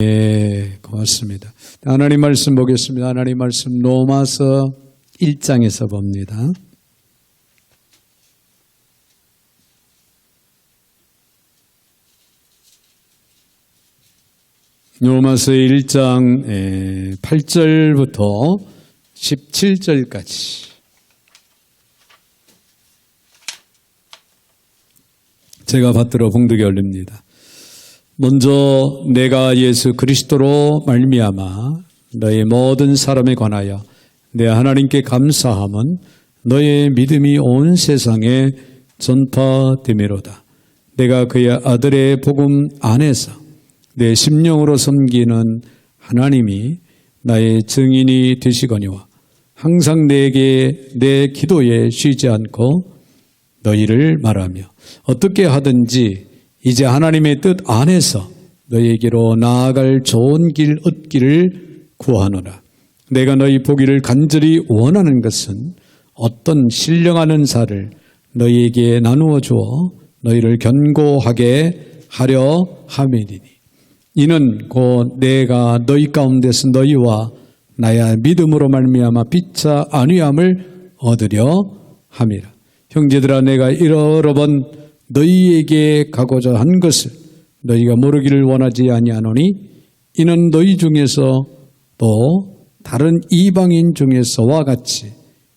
네, 고맙습니다. 하나님 말씀 보겠습니다. 하나님 말씀 로마서 1장에서 봅니다. 로마서 1장 8절부터 17절까지 제가 받들어 봉독에 올립니다. 먼저 내가 예수 그리스도로 말미암아 너의 모든 사람에 관하여 내 하나님께 감사함은 너의 믿음이 온 세상에 전파됨이로다. 내가 그의 아들의 복음 안에서 내 심령으로 섬기는 하나님이 나의 증인이 되시거니와 항상 내게 내 기도에 쉬지 않고 너희를 말하며 어떻게 하든지 이제 하나님의 뜻 안에서 너희에게로 나아갈 좋은 길 얻기를 구하노라. 내가 너희 보기를 간절히 원하는 것은 어떤 신령한 은사를 너희에게 나누어 주어 너희를 견고하게 하려 함이니니 이는 곧 내가 너희 가운데서 너희와 나의 믿음으로 말미암아 피차 안위함을 얻으려 함이라. 형제들아, 내가 여러 번 너희에게 가고자 한 것을 너희가 모르기를 원하지 아니하노니 이는 너희 중에서 또 다른 이방인 중에서와 같이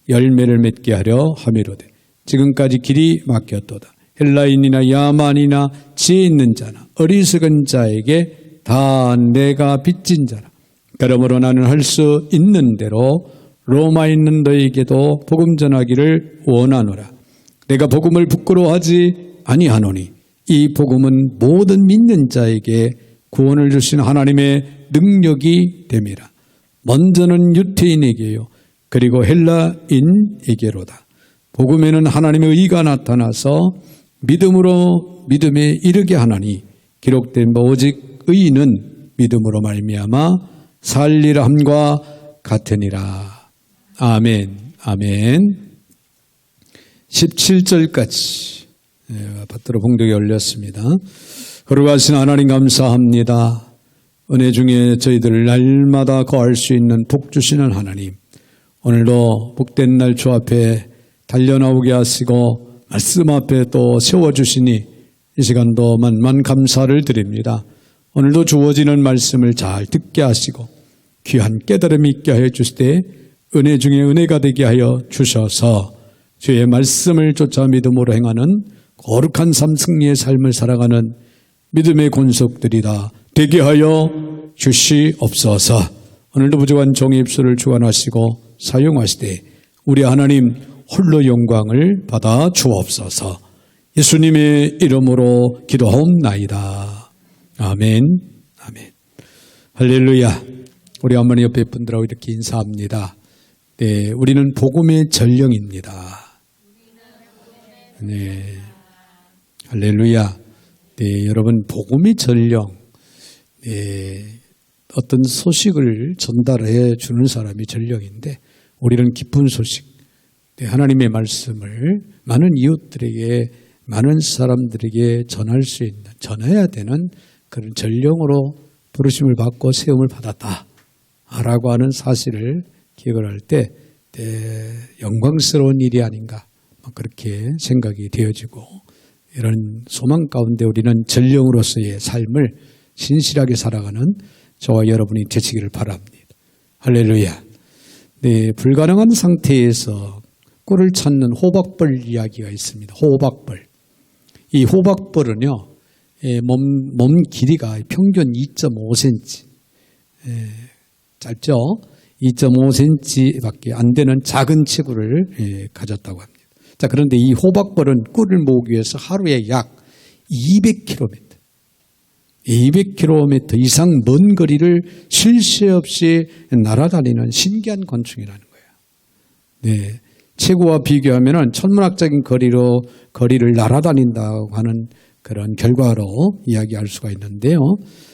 열매를 맺게 하려 함이로되 지금까지 길이 막혔도다. 헬라인이나 야만이나 지혜 있는 자나 어리석은 자에게 다 내가 빚진 자라. 그러므로 나는 할 수 있는 대로 로마에 있는 너희에게도 복음 전하기를 원하노라. 내가 복음을 부끄러워하지 아니하노니 이 복음은 모든 믿는 자에게 구원을 주신 하나님의 능력이 됨이라. 먼저는 유태인에게요 그리고 헬라인에게로다. 복음에는 하나님의 의가 나타나서 믿음으로 믿음에 이르게 하나니 기록된 바 오직 의인은 믿음으로 말미암아 살리라 함과 같으니라. 아멘. 아멘. 17절까지 받들어 봉독에 올렸습니다. 거룩하신 하나님 감사합니다. 은혜 중에 저희들을 날마다 거할 수 있는 복 주시는 하나님, 오늘도 복된 날 주 앞에 달려나오게 하시고 말씀 앞에 또 세워주시니 이 시간도 만만 감사를 드립니다. 오늘도 주어지는 말씀을 잘 듣게 하시고 귀한 깨달음이 있게 하여 주시되 은혜 중에 은혜가 되게 하여 주셔서 주의 말씀을 쫓아 믿음으로 행하는 거룩한 삶 승리의 삶을 살아가는 믿음의 권속들이 다 되게 하여 주시옵소서. 오늘도 부족한 종의 입술을 주관하시고 사용하시되 우리 하나님 홀로 영광을 받아 주옵소서. 예수님의 이름으로 기도하옵나이다. 아멘. 아멘. 할렐루야. 우리 어머니 옆에 분들하고 이렇게 인사합니다. 네, 우리는 복음의 전령입니다. 네. 할렐루야. 네, 여러분, 복음의 전령. 네, 어떤 소식을 전달해 주는 사람이 전령인데, 우리는 기쁜 소식, 네, 하나님의 말씀을 많은 이웃들에게, 많은 사람들에게 전할 수 있는, 전해야 되는 그런 전령으로 부르심을 받고 세움을 받았다. 라고 하는 사실을 기억을 할 때, 네, 영광스러운 일이 아닌가. 그렇게 생각이 되어지고 이런 소망 가운데 우리는 전령으로서의 삶을 신실하게 살아가는 저와 여러분이 되시기를 바랍니다. 할렐루야. 네, 불가능한 상태에서 꿀을 찾는 호박벌 이야기가 있습니다. 호박벌. 이 호박벌은요, 몸 길이가 평균 2.5cm. 짧죠? 2.5cm밖에 안 되는 작은 체구를 가졌다고 합니다. 자, 그런데 이 호박벌은 꿀을 모으기 위해서 하루에 약 200km 이상 먼 거리를 쉴 새 없이 날아다니는 신기한 곤충이라는 거예요. 네, 체구와 비교하면 천문학적인 거리를 날아다닌다고 하는 그런 결과로 이야기할 수가 있는데요.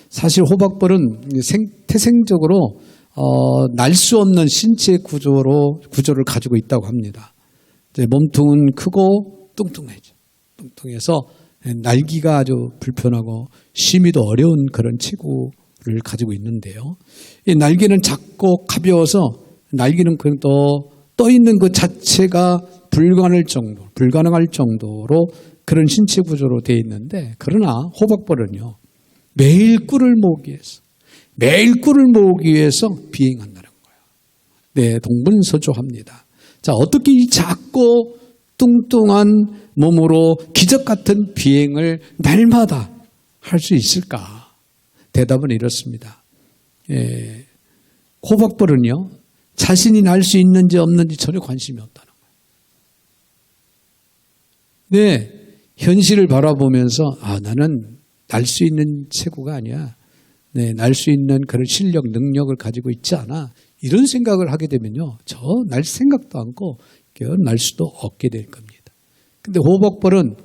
사실 호박벌은 태생적으로 날 수 없는 신체 구조를 가지고 있다고 합니다. 몸통은 크고 뚱뚱해져. 뚱뚱해서 날기가 아주 불편하고 심히도 어려운 그런 체구를 가지고 있는데요. 이 날개는 작고 가벼워서 날개는 떠 있는 그 자체가 불가능할 정도로 그런 신체 구조로 되어 있는데, 그러나 호박벌은요, 매일 꿀을 모으기 위해서 비행한다는 거예요. 네, 동분서주합니다. 자, 어떻게 이 작고 뚱뚱한 몸으로 기적 같은 비행을 날마다 할 수 있을까? 대답은 이렇습니다. 호박벌은요, 자신이 날 수 있는지 없는지 전혀 관심이 없다는 거예요. 네, 현실을 바라보면서 나는 날 수 있는 체구가 아니야. 네, 날 수 있는 그런 실력, 능력을 가지고 있지 않아. 이런 생각을 하게 되면요, 날 생각도 않고 날 수도 없게 될 겁니다. 근데 호박벌은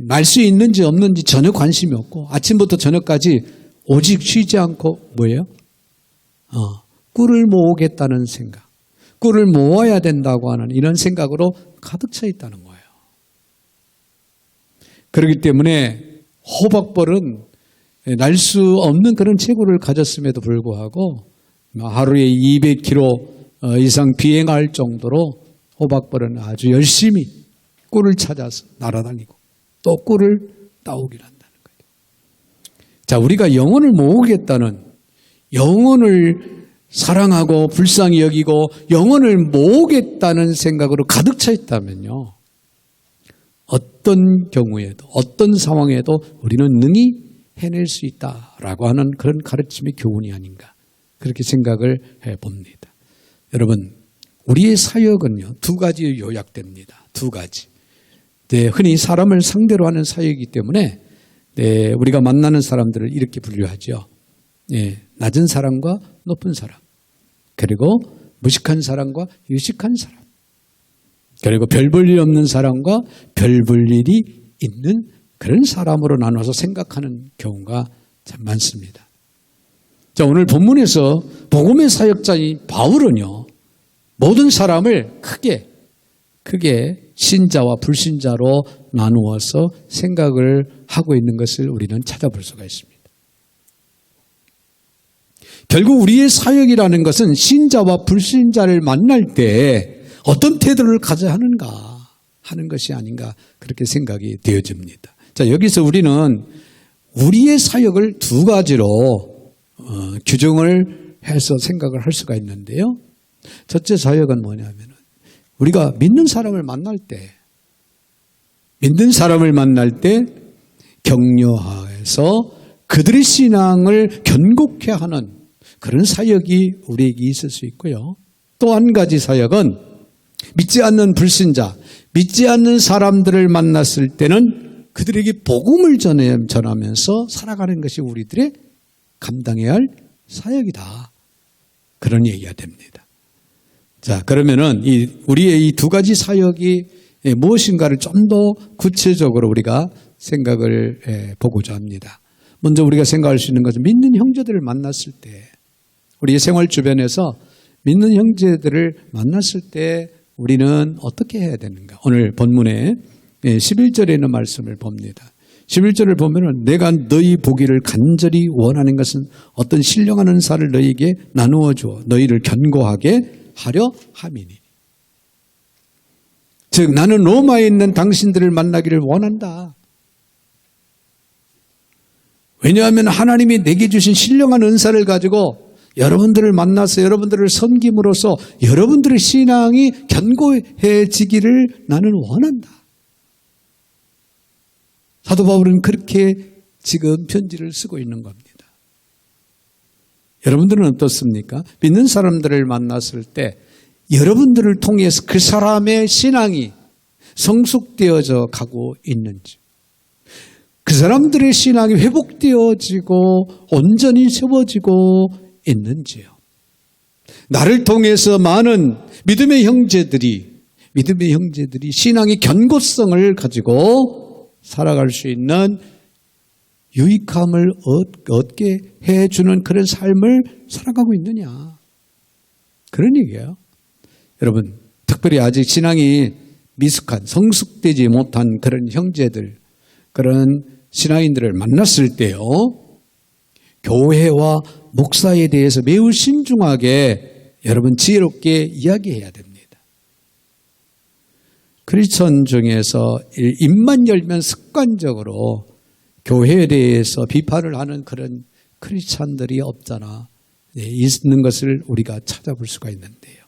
날 수 있는지 없는지 전혀 관심이 없고 아침부터 저녁까지 오직 쉬지 않고 뭐예요? 꿀을 모으겠다는 생각, 꿀을 모아야 된다고 하는 이런 생각으로 가득 차 있다는 거예요. 그렇기 때문에 호박벌은 날 수 없는 그런 체구를 가졌음에도 불구하고 하루에 200km 이상 비행할 정도로 호박벌은 아주 열심히 꿀을 찾아서 날아다니고 또 꿀을 따오기를 한다는 거죠. 자, 우리가 영혼을 모으겠다는, 영혼을 사랑하고 불쌍히 여기고 영혼을 모으겠다는 생각으로 가득 차 있다면요, 어떤 경우에도 어떤 상황에도 우리는 능히 해낼 수 있다라고 하는 그런 가르침의 교훈이 아닌가, 그렇게 생각을 해봅니다. 여러분, 우리의 사역은요, 두 가지로 요약됩니다. 두 가지. 네, 흔히 사람을 상대로 하는 사역이기 때문에 우리가 만나는 사람들을 이렇게 분류하죠. 낮은 사람과 높은 사람, 그리고 무식한 사람과 유식한 사람, 그리고 별 볼 일 없는 사람과 별 볼 일이 있는 그런 사람으로 나눠서 생각하는 경우가 참 많습니다. 자, 오늘 본문에서 복음의 사역자인 바울은요, 모든 사람을 크게 신자와 불신자로 나누어서 생각을 하고 있는 것을 우리는 찾아볼 수가 있습니다. 결국 우리의 사역이라는 것은 신자와 불신자를 만날 때 어떤 태도를 가져야 하는가 하는 것이 아닌가, 그렇게 생각이 되어집니다. 자, 여기서 우리는 우리의 사역을 두 가지로 규정을 해서 생각을 할 수가 있는데요. 첫째 사역은 뭐냐면, 우리가 믿는 사람을 만날 때 격려해서 그들의 신앙을 견고케 하는 그런 사역이 우리에게 있을 수 있고요. 또 한 가지 사역은 믿지 않는 불신자, 믿지 않는 사람들을 만났을 때는 그들에게 복음을 전하면서 살아가는 것이 우리들의 감당해야 할 사역이다, 그런 얘기가 됩니다. 자, 그러면은 우리의 이 두 가지 사역이 무엇인가를 좀 더 구체적으로 우리가 생각을 보고자 합니다. 먼저 우리가 생각할 수 있는 것은 믿는 형제들을 만났을 때, 우리의 생활 주변에서 믿는 형제들을 만났을 때 우리는 어떻게 해야 되는가? 오늘 본문에 11절에 있는 말씀을 봅니다. 11절을 보면은 내가 너희 보기를 간절히 원하는 것은 어떤 신령한 은사를 너희에게 나누어 주어 너희를 견고하게 하려 함이니. 즉, 나는 로마에 있는 당신들을 만나기를 원한다. 왜냐하면 하나님이 내게 주신 신령한 은사를 가지고 여러분들을 만나서 여러분들을 섬김으로써 여러분들의 신앙이 견고해지기를 나는 원한다. 사도 바울은 그렇게 지금 편지를 쓰고 있는 겁니다. 여러분들은 어떻습니까? 믿는 사람들을 만났을 때 여러분들을 통해서 그 사람의 신앙이 성숙되어져 가고 있는지, 그 사람들의 신앙이 회복되어지고 온전히 세워지고 있는지요. 나를 통해서 많은 믿음의 형제들이 신앙의 견고성을 가지고 살아갈 수 있는 유익함을 얻게 해주는 그런 삶을 살아가고 있느냐, 그런 얘기예요. 여러분, 특별히 아직 신앙이 미숙한, 성숙되지 못한 그런 형제들, 그런 신앙인들을 만났을 때요, 교회와 목사에 대해서 매우 신중하게 여러분 지혜롭게 이야기해야 됩니다. 크리스천 중에서 입만 열면 습관적으로 교회에 대해서 비판을 하는 그런 크리스천들이 없잖아. 있는 것을 우리가 찾아볼 수가 있는데요.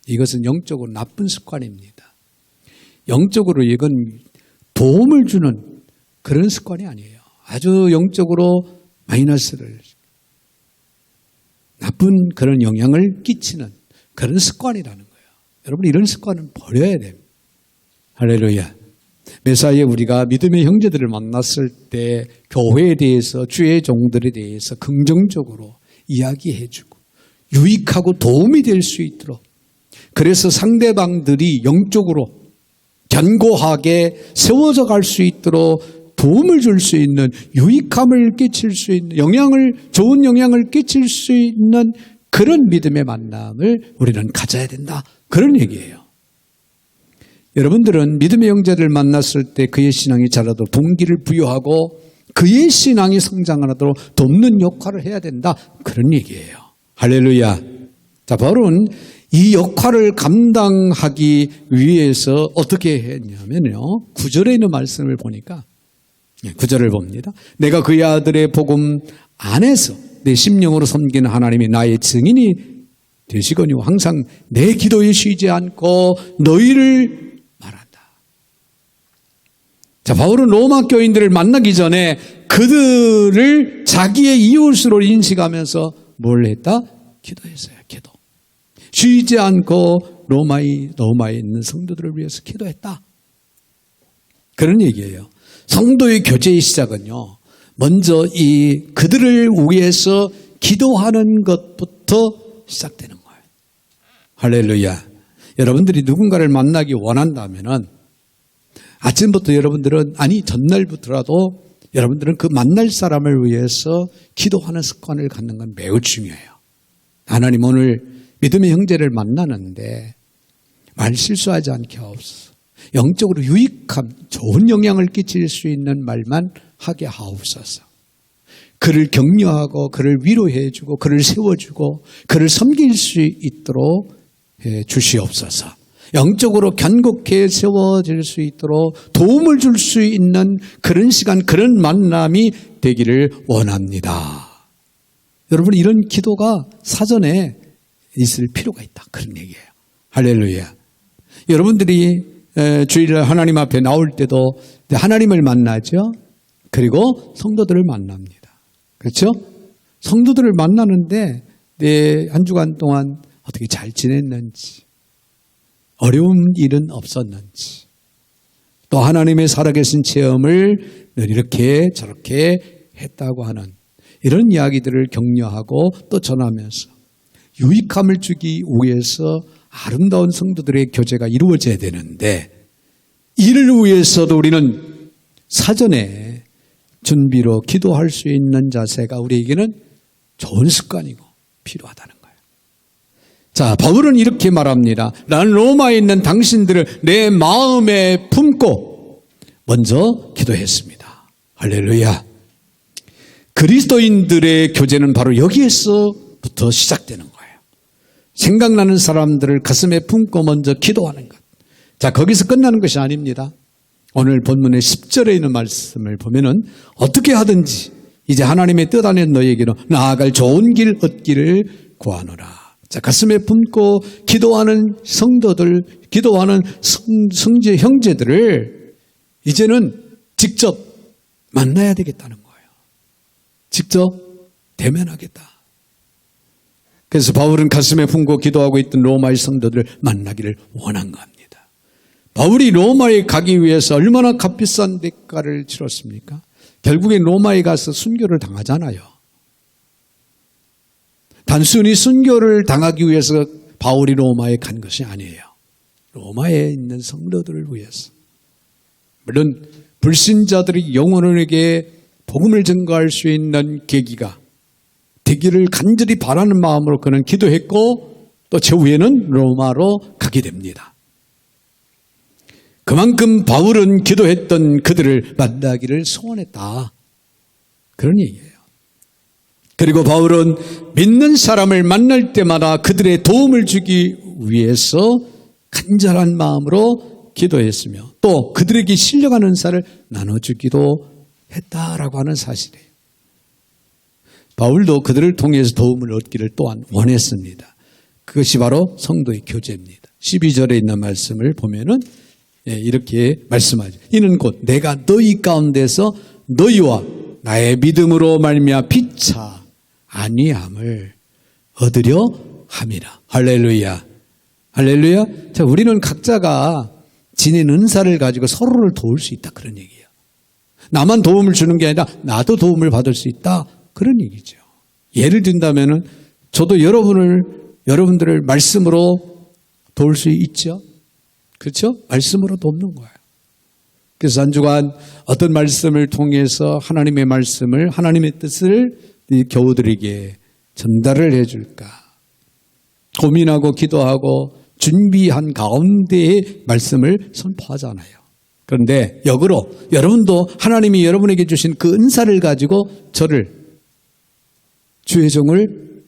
이것은 영적으로 나쁜 습관입니다. 영적으로 이건 도움을 주는 그런 습관이 아니에요. 아주 영적으로 마이너스를, 나쁜 그런 영향을 끼치는 그런 습관이라는 거예요. 여러분, 이런 습관은 버려야 됩니다. 할렐루야. 매사에 우리가 믿음의 형제들을 만났을 때 교회에 대해서, 주의 종들에 대해서 긍정적으로 이야기해주고 유익하고 도움이 될 수 있도록, 그래서 상대방들이 영적으로 견고하게 세워져 갈 수 있도록 도움을 줄 수 있는, 유익함을 끼칠 수 있는, 좋은 영향을 끼칠 수 있는 그런 믿음의 만남을 우리는 가져야 된다. 그런 얘기예요. 여러분들은 믿음의 형제를 만났을 때 그의 신앙이 자라도록 동기를 부여하고 그의 신앙이 성장하도록 돕는 역할을 해야 된다. 그런 얘기예요. 할렐루야. 자, 바울은 이 역할을 감당하기 위해서 어떻게 했냐면요. 9절에 있는 말씀을 보니까 9절을 봅니다. 내가 그의 아들의 복음 안에서 내 심령으로 섬기는 하나님이 나의 증인이 되시거니와 항상 내 기도에 쉬지 않고 너희를 말한다. 자, 바울은 로마 교인들을 만나기 전에 그들을 자기의 이웃으로 인식하면서 뭘 했다? 기도했어요. 기도. 쉬지 않고 로마에 있는 성도들을 위해서 기도했다. 그런 얘기예요. 성도의 교제의 시작은요, 먼저 그들을 위해서 기도하는 것부터 시작되는 거예요. 할렐루야. 여러분들이 누군가를 만나기 원한다면은 아침부터 여러분들은, 아니 전날부터라도 여러분들은 그 만날 사람을 위해서 기도하는 습관을 갖는 건 매우 중요해요. 하나님, 오늘 믿음의 형제를 만나는데 말 실수하지 않게 하옵소서. 영적으로 유익함, 좋은 영향을 끼칠 수 있는 말만 하게 하옵소서. 그를 격려하고 그를 위로해주고 그를 세워주고 그를 섬길 수 있도록 주시옵소서. 영적으로 견고하게 세워질 수 있도록 도움을 줄 수 있는 그런 시간, 그런 만남이 되기를 원합니다. 여러분, 이런 기도가 사전에 있을 필요가 있다. 그런 얘기예요. 할렐루야. 여러분들이 주일날 하나님 앞에 나올 때도 하나님을 만나죠. 그리고 성도들을 만납니다. 그렇죠? 성도들을 만나는데 한 주간 동안 어떻게 잘 지냈는지, 어려운 일은 없었는지, 또 하나님의 살아계신 체험을 늘 이렇게 저렇게 했다고 하는 이런 이야기들을 격려하고 또 전하면서 유익함을 주기 위해서 아름다운 성도들의 교제가 이루어져야 되는데, 이를 위해서도 우리는 사전에 준비로 기도할 수 있는 자세가 우리에게는 좋은 습관이고 필요하다는 거예요. 자, 바울은 이렇게 말합니다. 나는 로마에 있는 당신들을 내 마음에 품고 먼저 기도했습니다. 할렐루야. 그리스도인들의 교제는 바로 여기에서부터 시작되는 거예요. 생각나는 사람들을 가슴에 품고 먼저 기도하는 것. 자, 거기서 끝나는 것이 아닙니다. 오늘 본문의 10절에 있는 말씀을 보면은 어떻게 하든지 이제 하나님의 뜻 안에 너희에게로 나아갈 좋은 길 얻기를 구하노라. 자, 가슴에 품고 기도하는 성도들, 기도하는 성제 형제들을 이제는 직접 만나야 되겠다는 거예요. 직접 대면하겠다. 그래서 바울은 가슴에 품고 기도하고 있던 로마의 성도들을 만나기를 원한 겁니다. 바울이 로마에 가기 위해서 얼마나 값비싼 대가를 치렀습니까? 결국엔 로마에 가서 순교를 당하잖아요. 단순히 순교를 당하기 위해서 바울이 로마에 간 것이 아니에요. 로마에 있는 성도들을 위해서. 물론 불신자들이 영혼에게 복음을 전가할 수 있는 계기가 되기를 간절히 바라는 마음으로 그는 기도했고, 또 최후에는 로마로 가게 됩니다. 그만큼 바울은 기도했던 그들을 만나기를 소원했다. 그런 얘기예요. 그리고 바울은 믿는 사람을 만날 때마다 그들의 도움을 주기 위해서 간절한 마음으로 기도했으며 또 그들에게 신령한 은사를 나눠주기도 했다라고 하는 사실이에요. 바울도 그들을 통해서 도움을 얻기를 또한 원했습니다. 그것이 바로 성도의 교제입니다. 12절에 있는 말씀을 보면은 이렇게 말씀하죠. 이는 곧 내가 너희 가운데서 너희와 나의 믿음으로 말미암아 피차 아니함을 얻으려 함이라. 할렐루야. 할렐루야. 자, 우리는 각자가 지닌 은사를 가지고 서로를 도울 수 있다. 그런 얘기예요. 나만 도움을 주는 게 아니라 나도 도움을 받을 수 있다. 그런 얘기죠. 예를 든다면은 저도 여러분들을 말씀으로 도울 수 있죠. 그렇죠? 말씀으로 돕는 거예요. 그래서 한 주간 어떤 말씀을 통해서 하나님의 말씀을, 하나님의 뜻을 이 교우들에게 전달을 해줄까 고민하고 기도하고 준비한 가운데의 말씀을 선포하잖아요. 그런데 역으로 여러분도 하나님이 여러분에게 주신 그 은사를 가지고 저를 주의 종을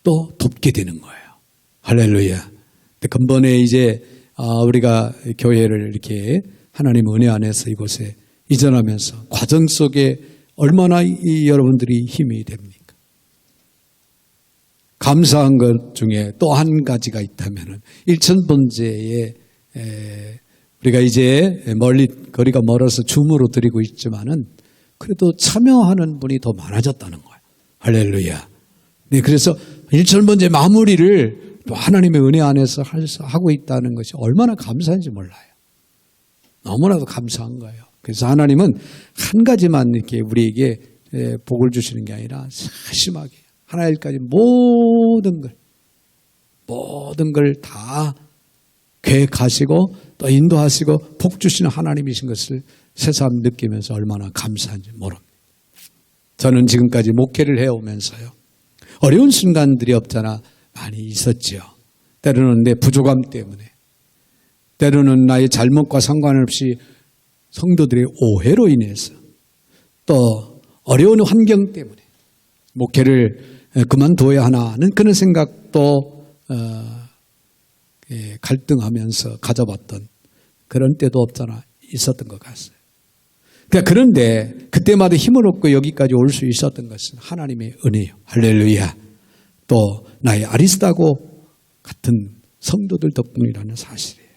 또 돕게 되는 거예요. 할렐루야. 근본에 이제 우리가 교회를 이렇게 하나님 은혜 안에서 이곳에 이전하면서 과정 속에 얼마나 여러분들이 힘이 됩니까? 감사한 것 중에 또 한 가지가 있다면 1000번째에 우리가 이제 멀리 거리가 멀어서 줌으로 드리고 있지만은 그래도 참여하는 분이 더 많아졌다는 거예요. 할렐루야. 네, 그래서 1000번째 마무리를 또 하나님의 은혜 안에서 하고 있다는 것이 얼마나 감사한지 몰라요. 너무나도 감사한 거예요. 그래서 하나님은 한 가지만 이렇게 우리에게 복을 주시는 게 아니라 세심하게 하나일까지 모든 걸 다 계획하시고 또 인도하시고 복 주시는 하나님이신 것을 새삼 느끼면서 얼마나 감사한지 모릅니다. 저는 지금까지 목회를 해오면서요. 어려운 순간들이 없잖아 많이 있었죠. 때로는 내 부족함 때문에, 때로는 나의 잘못과 상관없이 성도들의 오해로 인해서, 또 어려운 환경 때문에 목회를 그만둬야 하나는 그런 생각도 갈등하면서 가져봤던 그런 때도 없잖아 있었던 것 같아요. 그런데 그때마다 힘을 얻고 여기까지 올 수 있었던 것은 하나님의 은혜요. 할렐루야. 또 나의 아리스다고 같은 성도들 덕분이라는 사실이에요.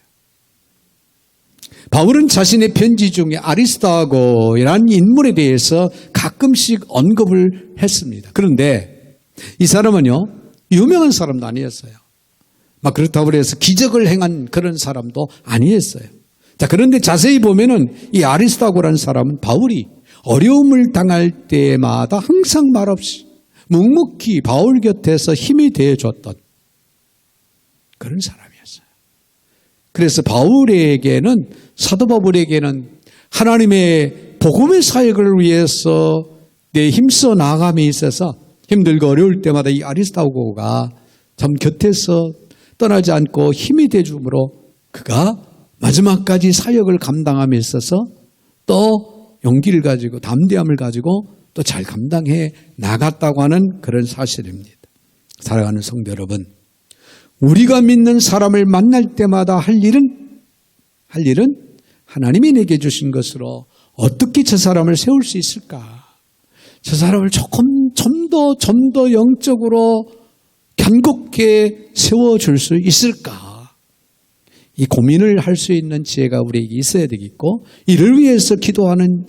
바울은 자신의 편지 중에 아리스다고라는 인물에 대해서 가끔씩 언급을 했습니다. 그런데 이 사람은요, 유명한 사람도 아니었어요. 막 그렇다고 해서 기적을 행한 그런 사람도 아니었어요. 자, 그런데 자세히 보면은 이 아리스다고라는 사람은 바울이 어려움을 당할 때마다 항상 말없이 묵묵히 바울 곁에서 힘이 되어줬던 그런 사람이었어요. 그래서 바울에게는, 사도 바울에게는 하나님의 복음의 사역을 위해서 내 힘써 나감에 있어서 힘들고 어려울 때마다 이 아리스다고가 참 곁에서 떠나지 않고 힘이 되어줌으로 그가 마지막까지 사역을 감당함에 있어서 또 용기를 가지고 담대함을 가지고 또 잘 감당해 나갔다고 하는 그런 사실입니다. 사랑하는 성도 여러분, 우리가 믿는 사람을 만날 때마다 할 일은 하나님이 내게 주신 것으로 어떻게 저 사람을 세울 수 있을까? 저 사람을 좀 더 영적으로 견고하게 세워줄 수 있을까? 이 고민을 할 수 있는 지혜가 우리에게 있어야 되겠고, 이를 위해서 기도하는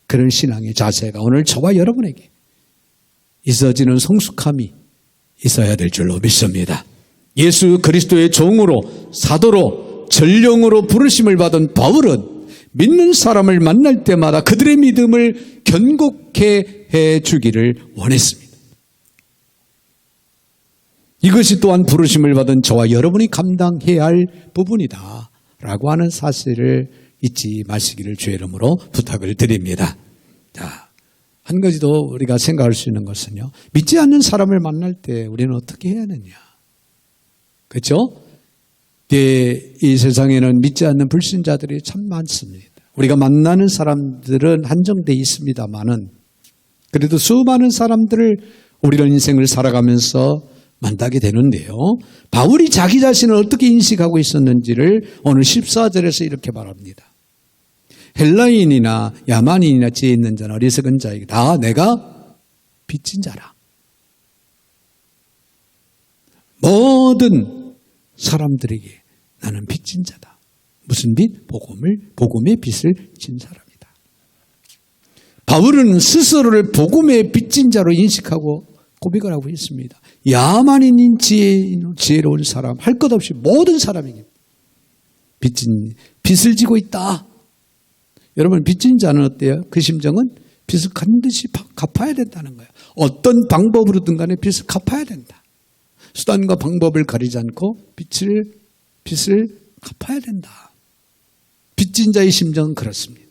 그런 신앙의 자세가 오늘 저와 여러분에게 있어지는 성숙함이 있어야 될 줄로 믿습니다. 예수 그리스도의 종으로, 사도로, 전령으로 부르심을 받은 바울은 믿는 사람을 만날 때마다 그들의 믿음을 견고케 해주기를 원했습니다. 이것이 또한 부르심을 받은 저와 여러분이 감당해야 할 부분이다 라고 하는 사실을 잊지 마시기를 주의 이름으로 부탁을 드립니다. 자, 한 가지 더 우리가 생각할 수 있는 것은요, 믿지 않는 사람을 만날 때 우리는 어떻게 해야 하느냐. 그렇죠? 이 세상에는 믿지 않는 불신자들이 참 많습니다. 우리가 만나는 사람들은 한정되어 있습니다만은 그래도 수많은 사람들을 우리는 인생을 살아가면서 만나게 되는데요. 바울이 자기 자신을 어떻게 인식하고 있었는지를 오늘 14절에서 이렇게 말합니다. 헬라인이나 야만인이나 지혜 있는 자나 어리석은 자에게 다 내가 빚진 자라. 모든 사람들에게 나는 빚진 자다. 무슨 빚? 복음의 빚을 진 사람이다. 바울은 스스로를 복음의 빚진 자로 인식하고 고백을 하고 있습니다. 야만인인 지혜로운 사람, 할 것 없이 모든 사람에게 빚을 지고 있다. 여러분, 빚진 자는 어때요? 그 심정은 빚을 반드시 갚아야 된다는 거예요. 어떤 방법으로든 간에 빚을 갚아야 된다. 수단과 방법을 가리지 않고 빚을 갚아야 된다. 빚진 자의 심정은 그렇습니다.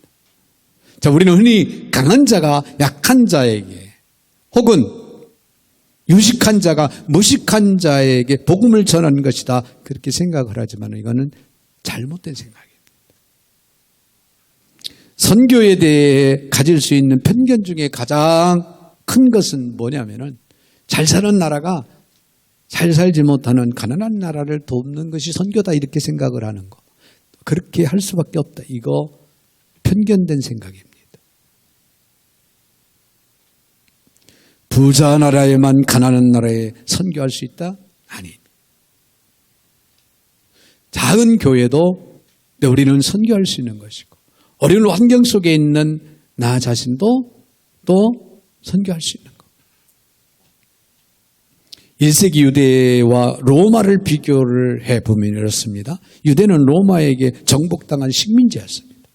자, 우리는 흔히 강한 자가 약한 자에게 혹은 유식한 자가 무식한 자에게 복음을 전하는 것이다. 그렇게 생각을 하지만 이거는 잘못된 생각입니다. 선교에 대해 가질 수 있는 편견 중에 가장 큰 것은 뭐냐면은 잘 사는 나라가 잘 살지 못하는 가난한 나라를 돕는 것이 선교다 이렇게 생각을 하는 거. 그렇게 할 수밖에 없다. 이거 편견된 생각입니다. 부자 나라에만 가난한 나라에 선교할 수 있다? 아닙니다. 작은 교회도 우리는 선교할 수 있는 것이고 어려운 환경 속에 있는 나 자신도 또 선교할 수 있는 것. 1세기 유대와 로마를 비교를 해보면 이렇습니다. 유대는 로마에게 정복당한 식민지였습니다.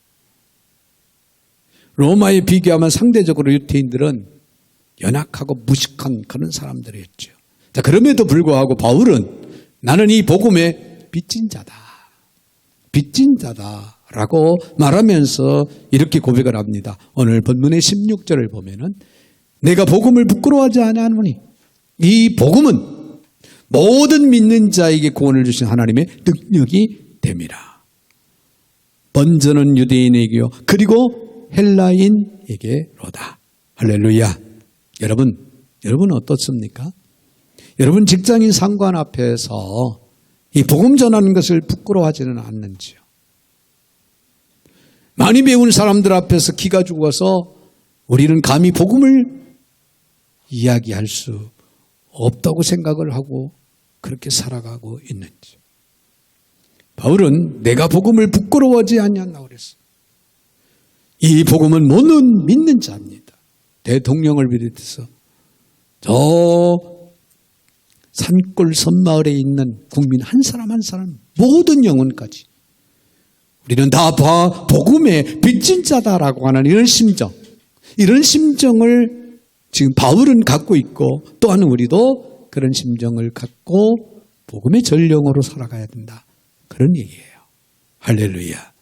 로마에 비교하면 상대적으로 유대인들은 연약하고 무식한 그런 사람들이었죠. 자, 그럼에도 불구하고 바울은 나는 이 복음의 빚진 자다. 빚진 자다라고 말하면서 이렇게 고백을 합니다. 오늘 본문의 16절을 보면은 내가 복음을 부끄러워하지 아니하노니 이 복음은 모든 믿는 자에게 구원을 주신 하나님의 능력이 됨이라. 먼저는 유대인에게요. 그리고 헬라인에게로다. 할렐루야. 여러분 어떻습니까? 여러분 직장인 상관 앞에서 이 복음 전하는 것을 부끄러워하지는 않는지요? 많이 배운 사람들 앞에서 기가 죽어서 우리는 감히 복음을 이야기할 수 없다고 생각을 하고 그렇게 살아가고 있는지. 바울은 내가 복음을 부끄러워하지 않냐고 그랬어요. 이 복음은 모든 믿는 자입니다. 대통령을 비롯해서 저 산골 섬마을에 있는 국민 한 사람 한 사람 모든 영혼까지 우리는 다 복음의 빚진 자다라고 하는 이런 심정을 지금 바울은 갖고 있고 또한 우리도 그런 심정을 갖고 복음의 전령으로 살아가야 된다. 그런 얘기예요. 할렐루야.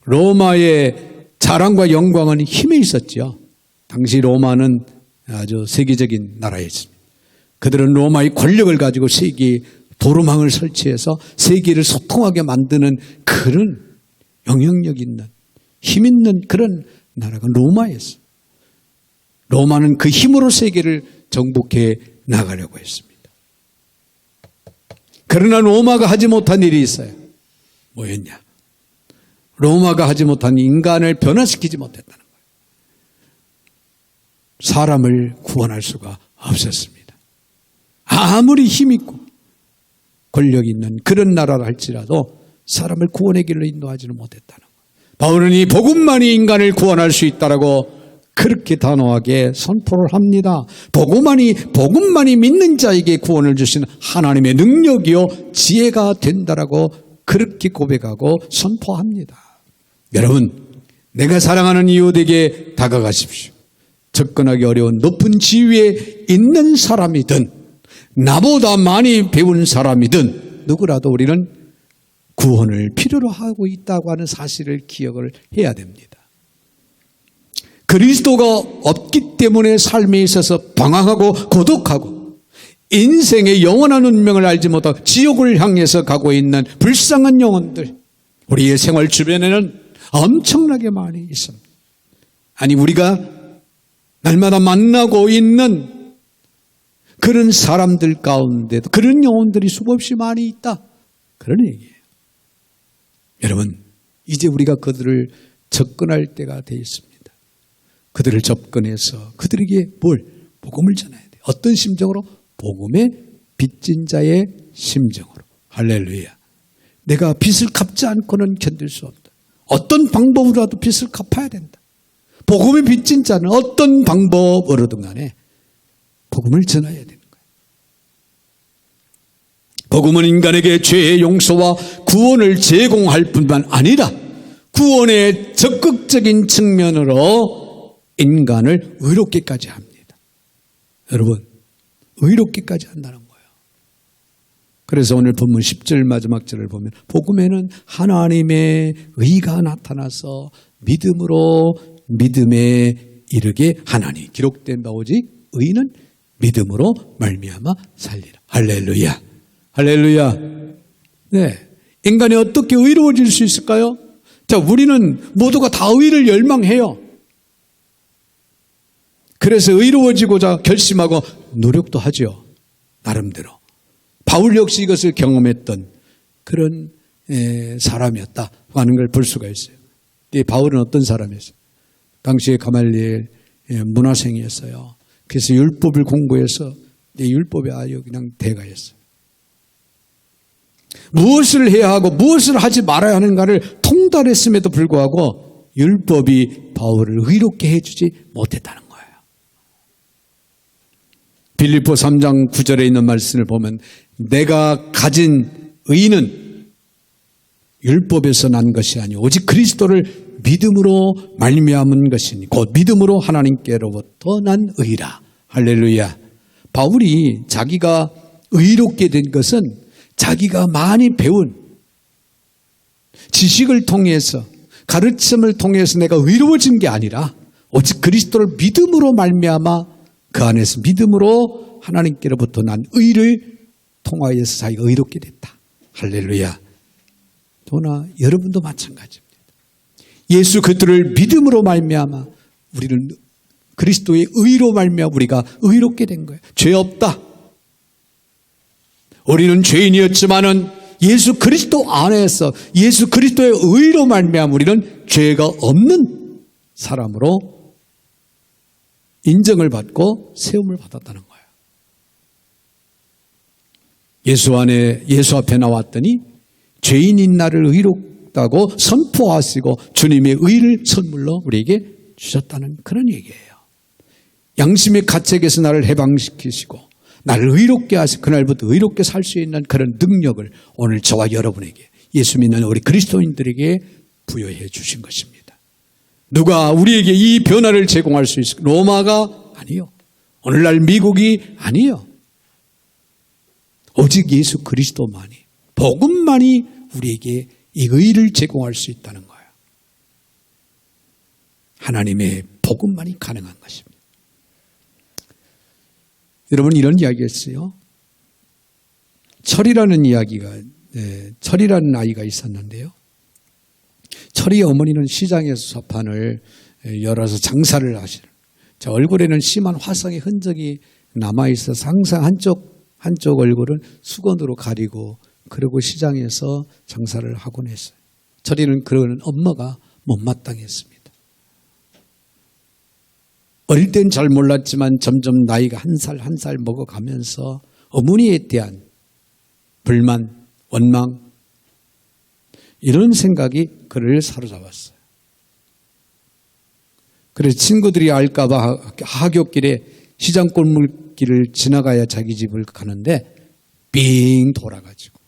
로마의 자랑과 영광은 힘에 있었죠. 당시 로마는 아주 세계적인 나라였습니다. 그들은 로마의 권력을 가지고 세계에 도로망을 설치해서 세계를 소통하게 만드는 그런 영향력 있는 힘 있는 그런 나라가 로마였어요. 로마는 그 힘으로 세계를 정복해 나가려고 했습니다. 그러나 로마가 하지 못한 일이 있어요. 뭐였냐? 로마가 하지 못한 인간을 변화시키지 못했다는 거예요. 사람을 구원할 수가 없었습니다. 아무리 힘있고 권력 있는 그런 나라를 할지라도 사람을 구원의 길로 인도하지는 못했다는 거예요. 바울은 이 복음만이 인간을 구원할 수 있다라고 그렇게 단호하게 선포를 합니다. 복음만이 믿는 자에게 구원을 주시는 하나님의 능력이요 지혜가 된다라고 그렇게 고백하고 선포합니다. 여러분, 내가 사랑하는 이웃에게 다가가십시오. 접근하기 어려운 높은 지위에 있는 사람이든 나보다 많이 배운 사람이든 누구라도 우리는 구원을 필요로 하고 있다고 하는 사실을 기억을 해야 됩니다. 그리스도가 없기 때문에 삶에 있어서 방황하고 고독하고 인생의 영원한 운명을 알지 못하고 지옥을 향해서 가고 있는 불쌍한 영혼들, 우리의 생활 주변에는 엄청나게 많이 있습니다. 아니, 우리가 날마다 만나고 있는 그런 사람들 가운데도 그런 영혼들이 수없이 많이 있다. 그런 얘기예요. 여러분, 이제 우리가 그들을 접근할 때가 되어 있습니다. 그들을 접근해서 그들에게 복음을 전해야 돼요. 어떤 심정으로? 복음의 빚진 자의 심정으로. 할렐루야. 내가 빚을 갚지 않고는 견딜 수 없다. 어떤 방법으로라도 빚을 갚아야 된다. 복음의 빚진 자는 어떤 방법으로든 간에 복음을 전해야 되는 거예요. 복음은 인간에게 죄의 용서와 구원을 제공할 뿐만 아니라 구원의 적극적인 측면으로 인간을 의롭게까지 합니다. 여러분, 의롭게까지 한다는 거예요. 그래서 오늘 본문 10절 마지막 절을 보면 복음에는 하나님의 의가 나타나서 믿음으로 믿음에 이르게 하나니 기록된다. 오직 의는 믿음으로 말미암아 살리라. 할렐루야. 할렐루야. 네. 인간이 어떻게 의로워질 수 있을까요? 자, 우리는 모두가 다 의를 열망해요. 그래서 의로워지고자 결심하고 노력도 하죠. 나름대로. 바울 역시 이것을 경험했던 그런 사람이었다 하는 걸 볼 수가 있어요. 바울은 어떤 사람이었어요? 당시에 가말리엘 문화생이었어요. 그래서 율법을 공부해서 율법에 아주 그냥 대가였어요. 무엇을 해야 하고 무엇을 하지 말아야 하는가를 통달했음에도 불구하고 율법이 바울을 의롭게 해주지 못했다는 거예요. 빌립보 3장 9절에 있는 말씀을 보면 내가 가진 의는 율법에서 난 것이 아니오 오직 그리스도를 믿음으로 말미암은 것이니 곧 믿음으로 하나님께로부터 난 의라. 할렐루야. 바울이 자기가 의롭게 된 것은 자기가 많이 배운 지식을 통해서 가르침을 통해서 내가 의로워진 게 아니라 오직 그리스도를 믿음으로 말미암아 그 안에서 믿음으로 하나님께로부터 난 의를 통하여서 자기가 의롭게 됐다. 할렐루야. 저나 여러분도 마찬가지입니다. 예수 그리스도를 믿음으로 말미암아 우리는 그리스도의 의로 말미암아 우리가 의롭게 된 거예요. 죄 없다. 우리는 죄인이었지만은 예수 그리스도 안에서 예수 그리스도의 의로 말미암아 우리는 죄가 없는 사람으로 인정을 받고 세움을 받았다는 거예요. 예수 앞에 나왔더니 죄인인 나를 의롭다고 선포하시고 주님의 의를 선물로 우리에게 주셨다는 그런 얘기예요. 양심의 가책에서 나를 해방시키시고 나를 의롭게 하시고 그날부터 의롭게 살 수 있는 그런 능력을 오늘 저와 여러분에게 예수 믿는 우리 그리스도인들에게 부여해 주신 것입니다. 누가 우리에게 이 변화를 제공할 수 있을까? 로마가 아니요. 오늘날 미국이 아니요. 오직 예수 그리스도만이 복음만이 우리에게 이 의를 제공할 수 있다는 거예요. 하나님의 복음만이 가능한 것입니다. 여러분 이런 이야기였어요. 철이라는 철이라는 아이가 있었는데요. 철이의 어머니는 시장에서 소판을 열어서 장사를 하시는. 저 얼굴에는 심한 화상의 흔적이 남아 있어서 항상 한쪽 얼굴은 수건으로 가리고 그리고 시장에서 장사를 하곤 했어요. 철이는 그런 엄마가 못마땅했습니다. 어릴 땐 잘 몰랐지만 점점 나이가 한 살 한 살 먹어가면서 어머니에 대한 불만, 원망 이런 생각이 그를 사로잡았어요. 그래서 친구들이 알까봐 하굣길에 시장 골목길을 지나가야 자기 집을 가는데 삥 돌아가지고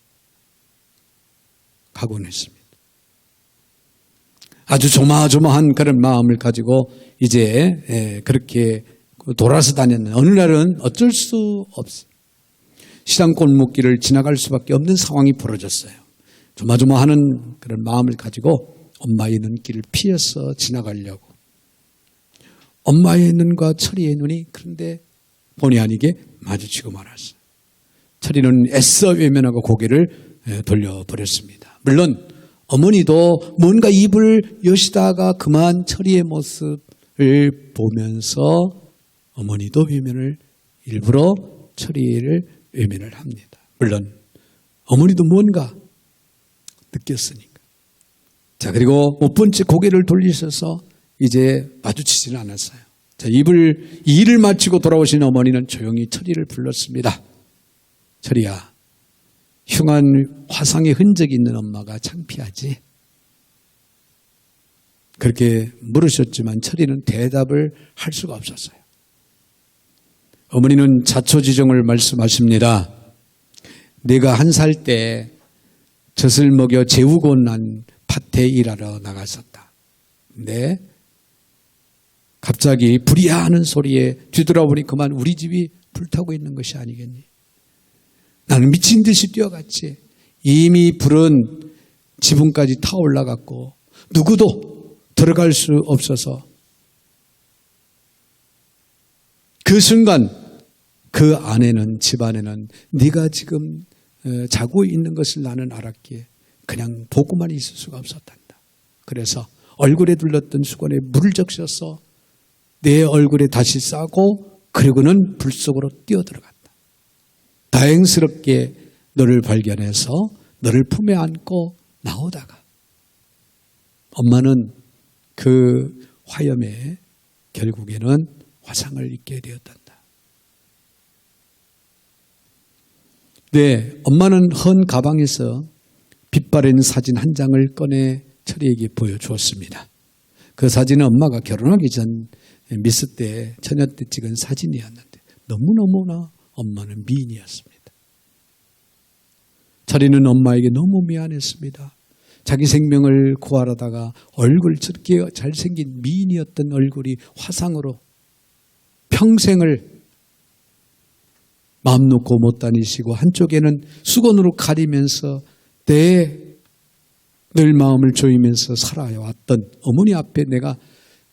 가곤 했습니다. 아주 조마조마한 그런 마음을 가지고 이제 그렇게 돌아서 다녔는데 어느 날은 어쩔 수 없어요. 시장 골목길을 지나갈 수밖에 없는 상황이 벌어졌어요. 조마조마하는 그런 마음을 가지고 엄마의 눈길을 피해서 지나가려고. 엄마의 눈과 철이의 눈이 그런데 본의 아니게 마주치고 말았어요. 철이는 애써 외면하고 고개를 돌려버렸습니다. 물론 어머니도 뭔가 입을 여시다가 그만 철이의 모습을 보면서 어머니도 외면을 일부러 철이를 외면을 합니다. 물론 어머니도 뭔가 느꼈으니까. 자, 그리고 못 본 채 고개를 돌리셔서 이제 마주치지는 않았어요. 자, 일을 마치고 돌아오신 어머니는 조용히 철이를 불렀습니다. 철이야, 흉한 화상의 흔적이 있는 엄마가 창피하지? 그렇게 물으셨지만 철이는 대답을 할 수가 없었어요. 어머니는 자초지종을 말씀하십니다. 내가 1살 때 젖을 먹여 재우고 난 밭에 일하러 나갔었다. 근데 갑자기 불이야 하는 소리에 뒤돌아보니 그만 우리 집이 불타고 있는 것이 아니겠니? 나는 미친 듯이 뛰어갔지. 이미 불은 지붕까지 타 올라갔고 누구도 들어갈 수 없어서 그 순간 그 안에는, 집 안에는 네가 지금 자고 있는 것을 나는 알았기에 그냥 보고만 있을 수가 없었단다. 그래서 얼굴에 둘렀던 수건에 물을 적셔서 내 얼굴에 다시 싸고 그리고는 불 속으로 뛰어들어갔다. 다행스럽게 너를 발견해서 너를 품에 안고 나오다가 엄마는 그 화염에 결국에는 화상을 입게 되었단다. 네, 엄마는 헌 가방에서 빛바랜 사진 한 장을 꺼내 철이에게 보여주었습니다. 그 사진은 엄마가 결혼하기 전 미스 때, 처녀 때 찍은 사진이었는데 너무너무나 엄마는 미인이었습니다. 철이는 엄마에게 너무 미안했습니다. 자기 생명을 구하려다가 얼굴 저렇게 잘생긴 미인이었던 얼굴이 화상으로 평생을 마음 놓고 못 다니시고 한쪽에는 수건으로 가리면서 늘 마음을 조이면서 살아왔던 어머니 앞에 내가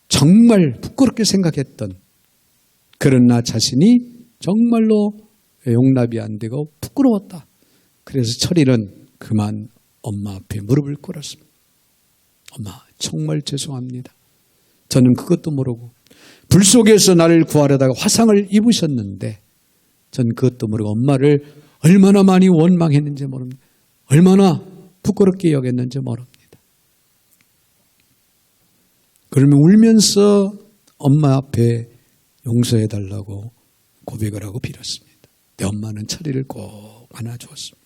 정말 부끄럽게 생각했던 그런 나 자신이 정말로 용납이 안 되고 부끄러웠다. 그래서 철이는 그만 엄마 앞에 무릎을 꿇었습니다. 엄마, 정말 죄송합니다. 저는 그것도 모르고 불 속에서 나를 구하려다가 화상을 입으셨는데 전 그것도 모르고 엄마를 얼마나 많이 원망했는지 모릅니다. 얼마나 부끄럽게 여겼는지 모릅니다. 그러면 울면서 엄마 앞에 용서해달라고 고백을 하고 빌었습니다. 내 엄마는 철이를 꼭 안아주었습니다.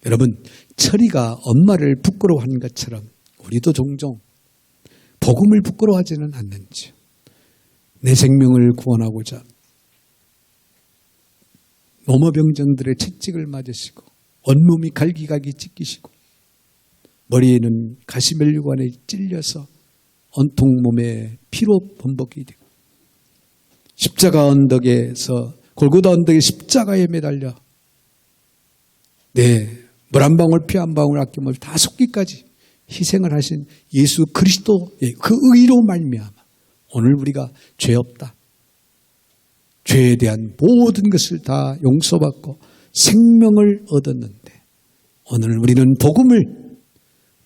여러분, 철이가 엄마를 부끄러워하는 것처럼 우리도 종종 복음을 부끄러워하지는 않는지요. 내 생명을 구원하고자 노모병정들의 채찍을 맞으시고 온몸이 갈기갈기 찢기시고 머리에는 가시면류관에 찔려서 온통 몸에 피로 범벅이 되고 십자가 언덕에서 골고다 언덕에 십자가에 매달려 물 한 방울 피 한 방울 아낌없이 다 쏟기까지 희생을 하신 예수 그리스도의 그 의로 말미암아 오늘 우리가 죄 없다. 죄에 대한 모든 것을 다 용서받고 생명을 얻었는데 오늘 우리는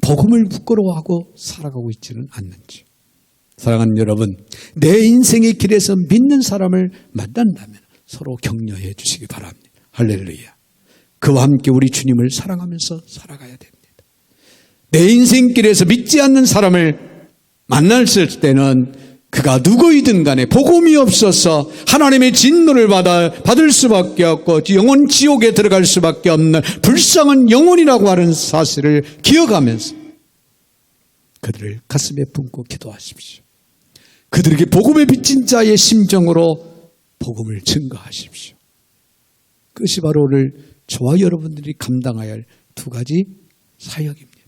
복음을 부끄러워하고 살아가고 있지는 않는지. 사랑하는 여러분, 내 인생의 길에서 믿는 사람을 만난다면 서로 격려해 주시기 바랍니다. 할렐루야. 그와 함께 우리 주님을 사랑하면서 살아가야 됩니다. 내 인생길에서 믿지 않는 사람을 만났을 때는 그가 누구이든 간에 복음이 없어서 하나님의 진노를 받을 수밖에 없고 영혼 지옥에 들어갈 수밖에 없는 불쌍한 영혼이라고 하는 사실을 기억하면서 그들을 가슴에 품고 기도하십시오. 그들에게 복음에 비친 자의 심정으로 복음을 증거하십시오. 그것이 바로 오늘 저와 여러분들이 감당해야 할 두 가지 사역입니다.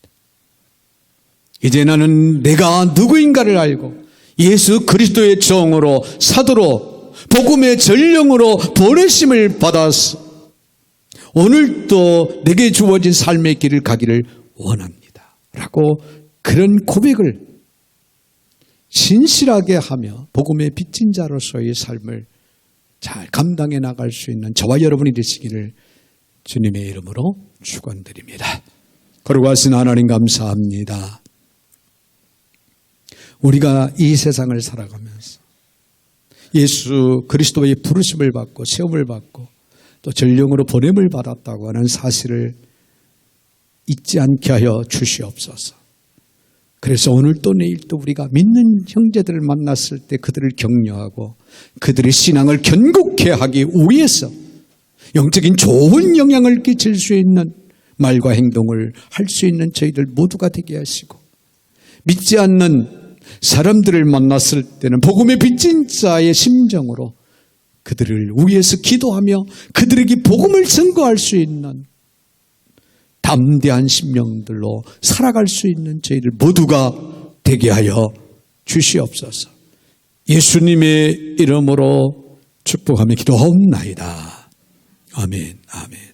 이제 나는 내가 누구인가를 알고 예수 그리스도의 종으로 사도로 복음의 전령으로 보내심을 받아서 오늘도 내게 주어진 삶의 길을 가기를 원합니다. 라고 그런 고백을 신실하게 하며 복음의 빚진 자로서의 삶을 잘 감당해 나갈 수 있는 저와 여러분이 되시기를 주님의 이름으로 축원드립니다. 거룩하신 하나님 감사합니다. 우리가 이 세상을 살아가면서 예수 그리스도의 부르심을 받고 세움을 받고 또 전령으로 보냄을 받았다고 하는 사실을 잊지 않게 하여 주시옵소서. 그래서 오늘 또 내일 또 우리가 믿는 형제들을 만났을 때 그들을 격려하고 그들의 신앙을 견고케 하기 위해서 영적인 좋은 영향을 끼칠 수 있는 말과 행동을 할 수 있는 저희들 모두가 되게 하시고, 믿지 않는 사람들을 만났을 때는 복음의 빚진 자의 심정으로 그들을 위해서 기도하며 그들에게 복음을 선거할 수 있는 담대한 심령들로 살아갈 수 있는 저희들 모두가 되게 하여 주시옵소서. 예수님의 이름으로 축복하며 기도하옵나이다. 아멘. 아멘.